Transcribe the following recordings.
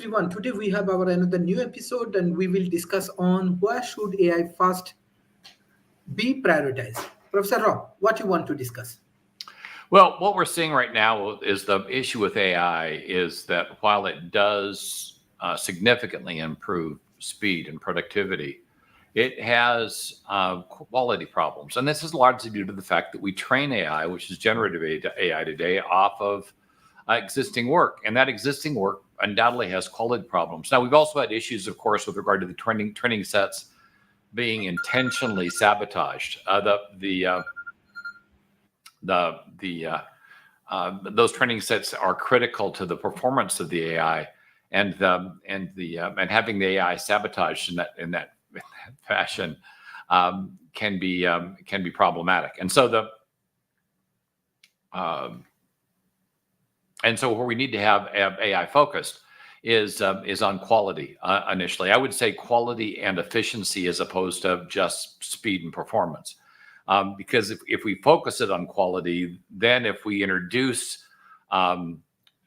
everyone. Today we have our another new episode, and we will discuss on where should AI first be prioritized. Professor Rob, what you want to discuss? Well, what we're seeing right now is the issue with AI is that while it does significantly improve speed and productivity, it has quality problems. And this is largely due to the fact that we train AI, which is generative AI today, off of existing work. And that existing work undoubtedly has quality problems. Now, we've also had issues, of course, with regard to the training sets being intentionally sabotaged. Those training sets are critical to the performance of the AI, and having the AI sabotaged in that fashion can be problematic. And so where we need to have AI focused is on quality initially. I would say quality and efficiency as opposed to just speed and performance. Because if we focus it on quality, then if we introduce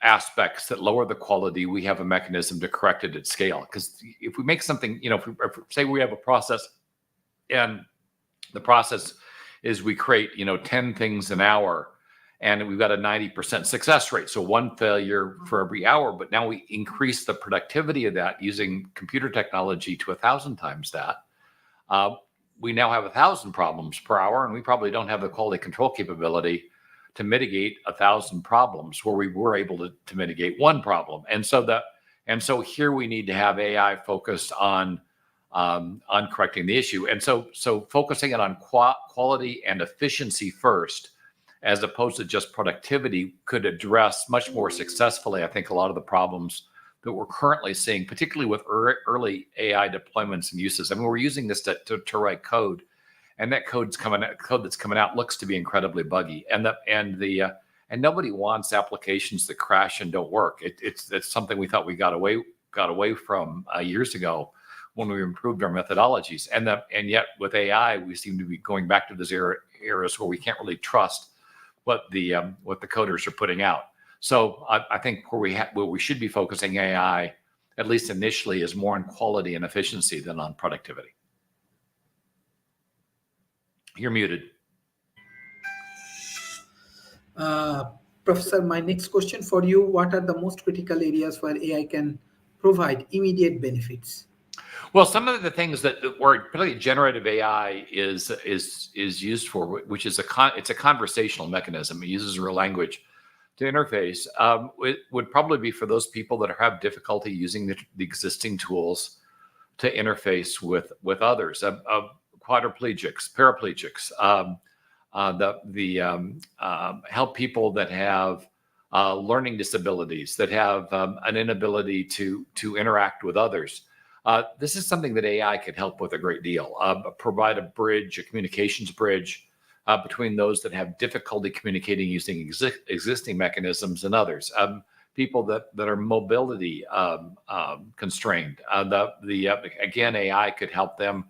aspects that lower the quality, we have a mechanism to correct it at scale. Because if we make something, if say we have a process and the process is we create, 10 things an hour, and we've got a 90% success rate. So one failure for every hour, but now we increase the productivity of that using computer technology to 1,000 times that. We now have 1,000 problems per hour, and we probably don't have the quality control capability to mitigate 1,000 problems where we were able to mitigate one problem. And so here we need to have AI focused on correcting the issue. And so focusing it on quality and efficiency first, as opposed to just productivity, could address much more successfully, I think, a lot of the problems that we're currently seeing, particularly with early AI deployments and uses. I mean, we're using this to write code, and that code that's coming out looks to be incredibly buggy, and nobody wants applications that crash and don't work. It's something we thought we got away from years ago when we improved our methodologies, and yet with AI we seem to be going back to those eras where we can't really trust what the coders are putting out. So I think where we should be focusing AI, at least initially, is more on quality and efficiency than on productivity. You're muted. Professor, my next question for you: what are the most critical areas where AI can provide immediate benefits? Well, some of the things that particularly generative AI is used for, which is it's a conversational mechanism. It uses real language to interface. It would probably be for those people that have difficulty using the existing tools to interface with others, quadriplegics, paraplegics, help people that have learning disabilities, that have an inability to interact with others. This is something that AI could help with a great deal. Provide a communications bridge between those that have difficulty communicating using existing mechanisms and others. People that are mobility constrained. Again, AI could help them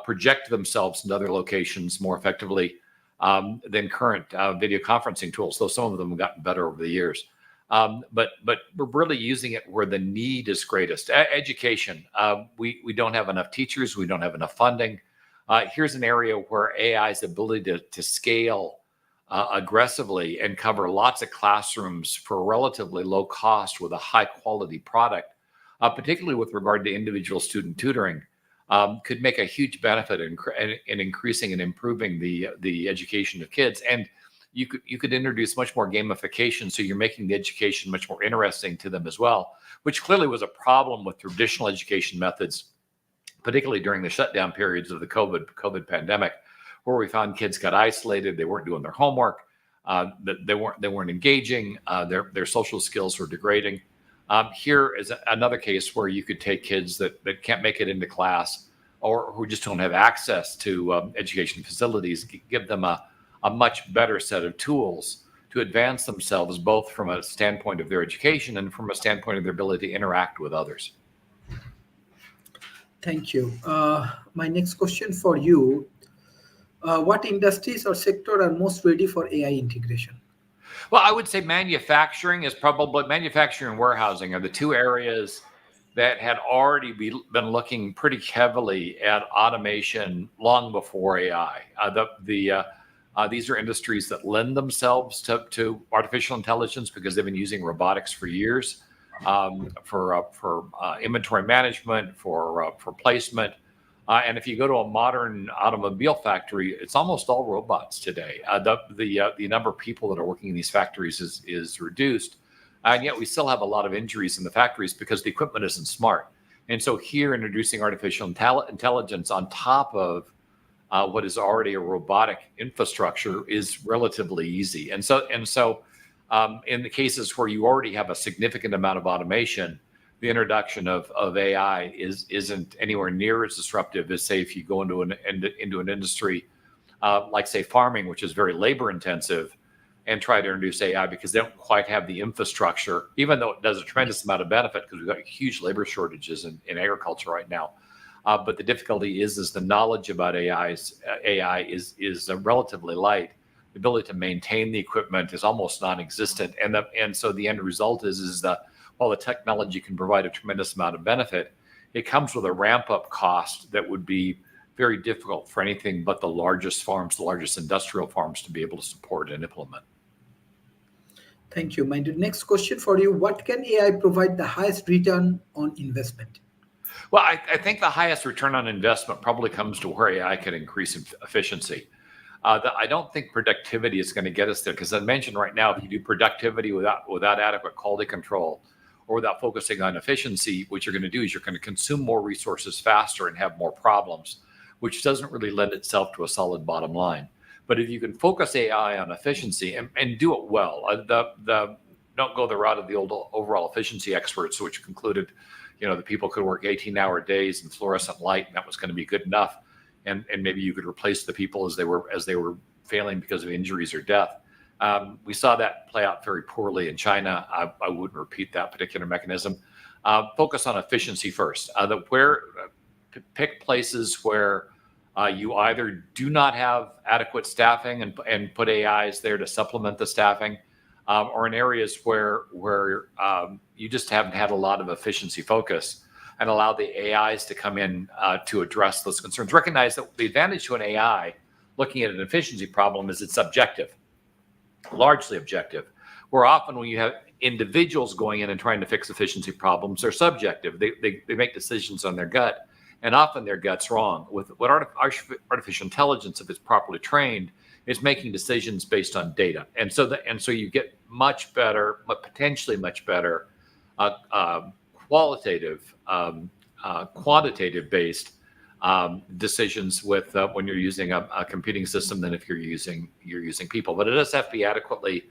project themselves into other locations more effectively than current video conferencing tools, though some of them have gotten better over the years. But we're really using it where the need is greatest. Education. We don't have enough teachers. We don't have enough funding. Here's an area where AI's ability to scale aggressively and cover lots of classrooms for a relatively low cost with a high quality product, particularly with regard to individual student tutoring, could make a huge benefit in increasing and improving the education of kids. And you could introduce much more gamification, so you're making the education much more interesting to them as well, which clearly was a problem with traditional education methods, particularly during the shutdown periods of the COVID pandemic, where we found kids got isolated, they weren't doing their homework, they weren't engaging, their social skills were degrading. Here is another case where you could take kids that can't make it into class or who just don't have access to education facilities, give them a much better set of tools to advance themselves, both from a standpoint of their education and from a standpoint of their ability to interact with others. Thank you. My next question for you: what industries or sector are most ready for AI integration? Well, I would say manufacturing and warehousing are the two areas that had already been looking pretty heavily at automation long before AI. These are industries that lend themselves to artificial intelligence because they've been using robotics for years, for inventory management, for placement. And if you go to a modern automobile factory, it's almost all robots today. The number of people that are working in these factories is reduced. And yet we still have a lot of injuries in the factories because the equipment isn't smart. And so here, introducing artificial intelligence on top of what is already a robotic infrastructure is relatively easy. And so in the cases where you already have a significant amount of automation, the introduction of AI isn't anywhere near as disruptive as, say, if you go into an industry like, say, farming, which is very labor intensive, and try to introduce AI because they don't quite have the infrastructure, even though it does a tremendous amount of benefit because we've got huge labor shortages in agriculture right now. But the difficulty is the knowledge about AI is relatively light. The ability to maintain the equipment is almost non-existent, and so the end result is that while the technology can provide a tremendous amount of benefit, it comes with a ramp-up cost that would be very difficult for anything but the largest farms, the largest industrial farms, to be able to support and implement. Thank you. My next question for you: what can AI provide the highest return on investment? Well, I think the highest return on investment probably comes to where AI can increase efficiency. I don't think productivity is going to get us there because I mentioned right now, if you do productivity without adequate quality control or without focusing on efficiency, what you're going to do is you're going to consume more resources faster and have more problems, which doesn't really lend itself to a solid bottom line. But if you can focus AI on efficiency and do it well, don't go the route of the old overall efficiency experts, which concluded, the people could work 18-hour days in fluorescent light, and that was going to be good enough. And maybe you could replace the people as they were failing because of injuries or death. We saw that play out very poorly in China. I wouldn't repeat that particular mechanism. Focus on efficiency first. Pick places where you either do not have adequate staffing and put AIs there to supplement the staffing, or in areas where you just haven't had a lot of efficiency focus, and allow the AIs to come in to address those concerns. Recognize that the advantage to an AI looking at an efficiency problem is it's subjective, largely objective. Where often when you have individuals going in and trying to fix efficiency problems, they're subjective. They make decisions on their gut, and often their gut's wrong. With what artificial intelligence, if it's properly trained, is making decisions based on data, and so you get much better, but potentially much better, qualitative, quantitative-based decisions with when you're using a computing system than if you're using people. But it does have to be adequately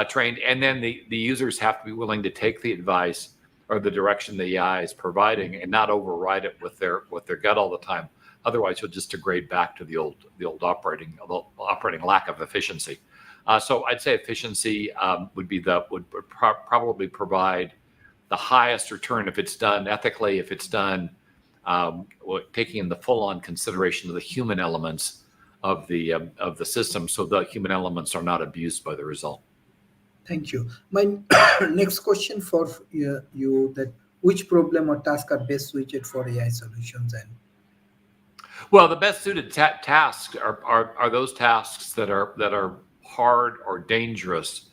trained, and then the users have to be willing to take the advice or the direction the AI is providing and not override it with their gut all the time. Otherwise, you'll just degrade back to the old operating lack of efficiency. So I'd say efficiency would probably provide the highest return if it's done ethically, if it's done taking in the full-on consideration of the human elements of the system, so the human elements are not abused by the result. Thank you. My next question for you: that which problem or task are best suited for AI solutions? And well, the best suited tasks are those tasks that are hard or dangerous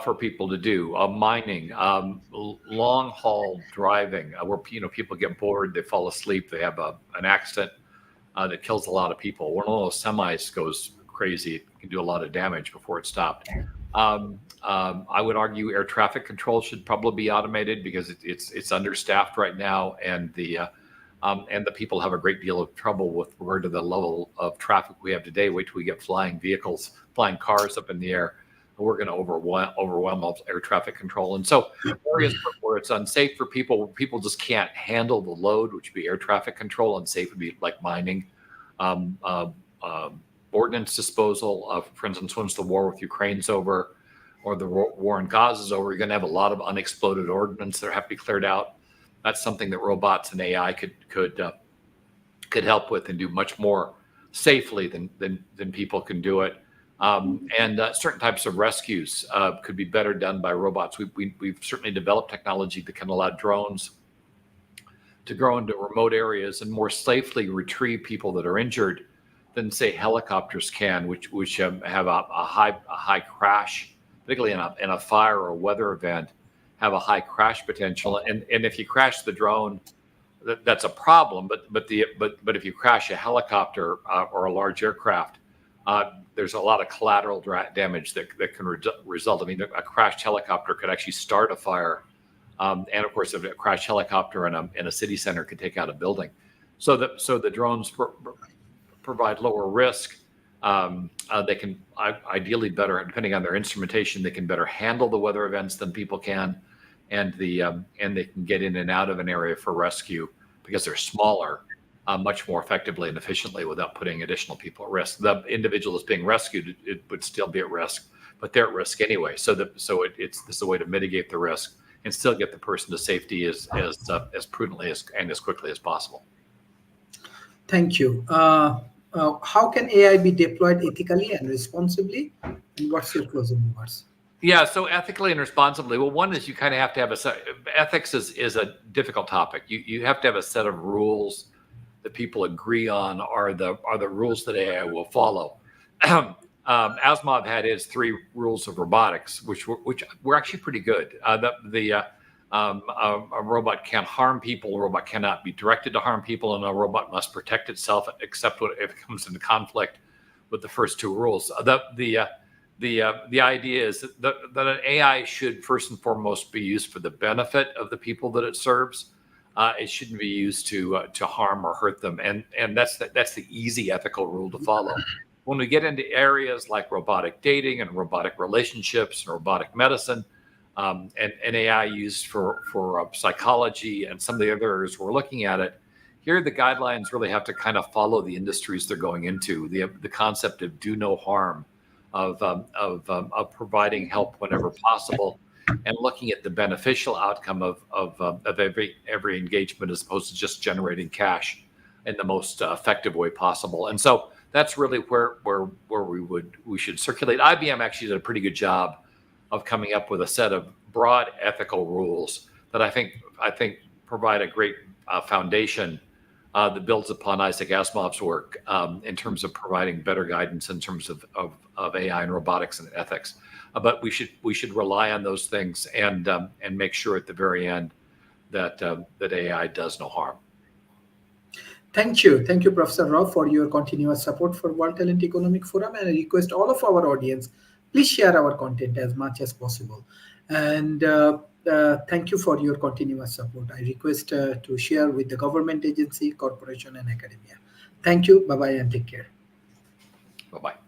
for people to do. Mining, long haul driving, where people get bored, they fall asleep, they have an accident that kills a lot of people. One of those semis goes crazy, it can do a lot of damage before it's stopped. I would argue air traffic control should probably be automated because it's understaffed right now, and the people have a great deal of trouble with regard to the level of traffic we have today. Wait till we get flying cars up in the air. We're going to overwhelm air traffic control. And so areas where it's unsafe for people just can't handle the load, which would be air traffic control. Unsafe would be like mining, ordnance disposal. For instance, once the war with Ukraine's over or the war in Gaza is over, you're going to have a lot of unexploded ordnance that have to be cleared out. That's something that robots and AI could help with and do much more safely than people can do it. And certain types of rescues could be better done by robots. We've certainly developed technology that can allow drones to go into remote areas and more safely retrieve people that are injured than say helicopters can, which have a high crash, particularly in a fire or weather event, have a high crash potential. And if you crash the drone, that's a problem. But if you crash a helicopter or a large aircraft, there's a lot of collateral damage that can result. I mean, a crashed helicopter could actually start a fire, and of course, a crashed helicopter in a city center could take out a building. So the drones provide lower risk. They can ideally better, depending on their instrumentation, they can better handle the weather events than people can, and they can get in and out of an area for rescue because they're smaller, much more effectively and efficiently without putting additional people at risk. The individual that's being rescued, it would still be at risk, but they're at risk anyway. So this is a way to mitigate the risk and still get the person to safety as prudently and as quickly as possible. Thank you. How can AI be deployed ethically and responsibly? And what's your closing remarks? Yeah, so ethically and responsibly. Well, one is you kind of have to have ethics is a difficult topic. You have to have a set of rules that people agree on are the rules that AI will follow. Asimov had his 3 rules of robotics, which were actually pretty good. A robot can't harm people, a robot cannot be directed to harm people, and a robot must protect itself except if it comes into conflict with the first 2 rules. The idea is that an AI should first and foremost be used for the benefit of the people that it serves. It shouldn't be used to harm or hurt them, and that's the easy ethical rule to follow. When we get into areas like robotic dating and robotic relationships and robotic medicine, and AI used for psychology and some of the other areas we're looking at it, here the guidelines really have to kind of follow the industries they're going into. The concept of do no harm, of providing help whenever possible, and looking at the beneficial outcome of every engagement as opposed to just generating cash in the most effective way possible. And so that's really where we should circulate. IBM actually did a pretty good job of coming up with a set of broad ethical rules that I think provide a great foundation that builds upon Isaac Asimov's work in terms of providing better guidance in terms of AI and robotics and ethics. But we should rely on those things and make sure at the very end that AI does no harm. Thank you, Professor Rao, for your continuous support for World Talent Economic Forum, and I request all of our audience, please share our content as much as possible. And thank you for your continuous support. I request to share with the government agency, corporation, and academia. Thank you. Bye-bye and take care. Bye-bye.